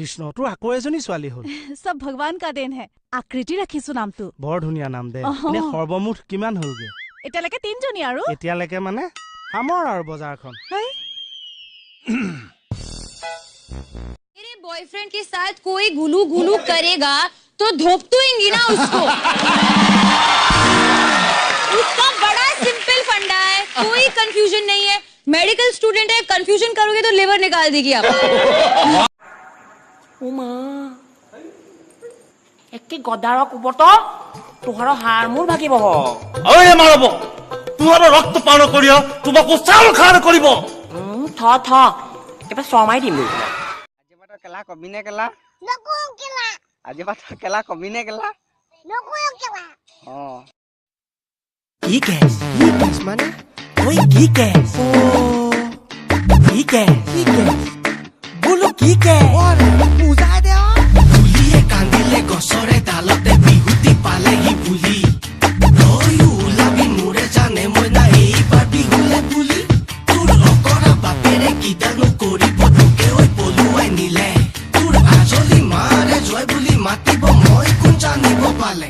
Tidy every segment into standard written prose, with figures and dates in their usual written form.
कृष्ण তোৰ আকৌ এজনী ছোৱালী হ'ল सब भगवान का देन है आकृति ৰাখিছো নামটো বৰ ধুনীয়া নাম দে এনে সৰ্বমুঠ কিমান হ'লগে এতিয়ালৈকে 3 জনী আৰু এতিয়ালৈকে মানে হামৰ আৰু বজাৰখন मेरे बॉयफ्रेंड के साथ कोई गुलू गुलू करेगा तो धोपतूंगी ना उसको उसका बड़ा सिंपल फंडा है कोई कंफ्यूजन नहीं है मेडिकल स्टूडेंट है कंफ्यूजन करोगे तो लिवर निकाल देगी आप उमा एके गदार कुबत तुहर हार मोर भागिब अरे मारब तुहर रक्त पान करियो तुमको चाल खान करिब थ थ एबा समाय दिम আজি বাটা কেলা কবিনে কেলা নকো কেলা আজি বাটা কেলা কবিনে কেলা নকো কেলা কি কেস মানে ওই কি কেস কি কেস बोलो की के पूजा दे बुलिए कांदिले गसरे दालते बिहुती पाले ही बुली तोयु लाबी मुरे जाने मोना एइबार बिहुले बुली तुर अकरा बापेरे किदानु करिब तुके ओइ पलुआइ निले तुर आजली मारे जय बुली मातिब মই कोन जानिब पाले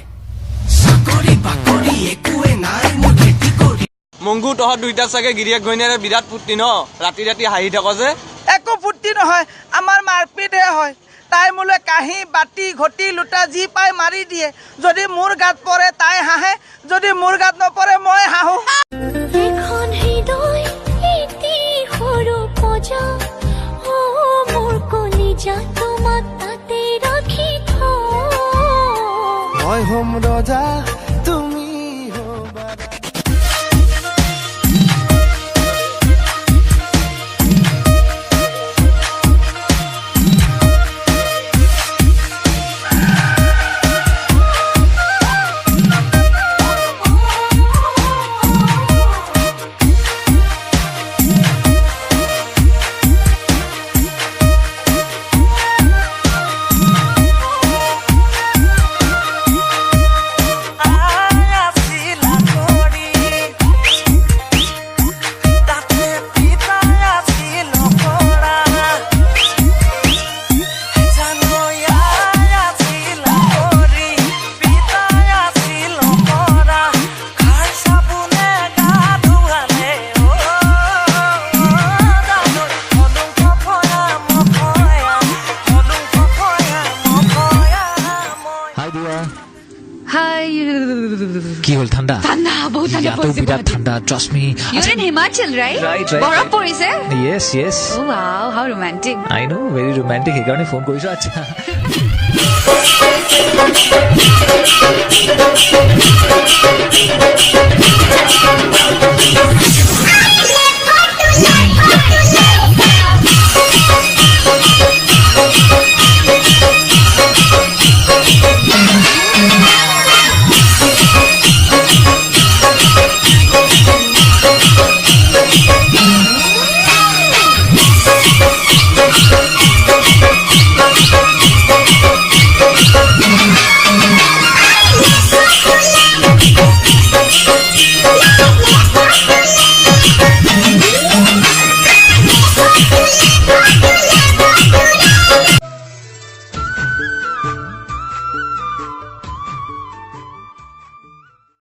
साकरी बाकरी एकुए नाइ मोर खेती करि মংগু তহ দুইটা সাগে গিৰিয়েক গইনাৰে বিৰাট ফুটি ন ৰাতি ৰাতি হাঁহি থাক যে একো ফুটি নহয় আমাৰ মাৰপিটহে হয় তাই মোলে কাহি বাটি ঘটি লুটা যি পাই মাৰি দিয়ে যদি মোৰ গাত পৰে তাই হাঁহে যদি মোৰ গাত নপৰে মই হাঁহো এখন হৃদয় এটি সৰু পজা ও মোৰ কলিজা তোমাক তাতে ৰাখি থ মই হম ৰজা তুমি হবা কি হল ঠান্ডা ठंडा बहुत ठंडा ইয়াতো বিৰাট ঠান্ডা trust me You're in Himachal, right? Right. বরফ পড়িছে yes Oh wow, how romantic. I know very romantic সেইকাৰণে ফোন কৰিছো আচ্ছা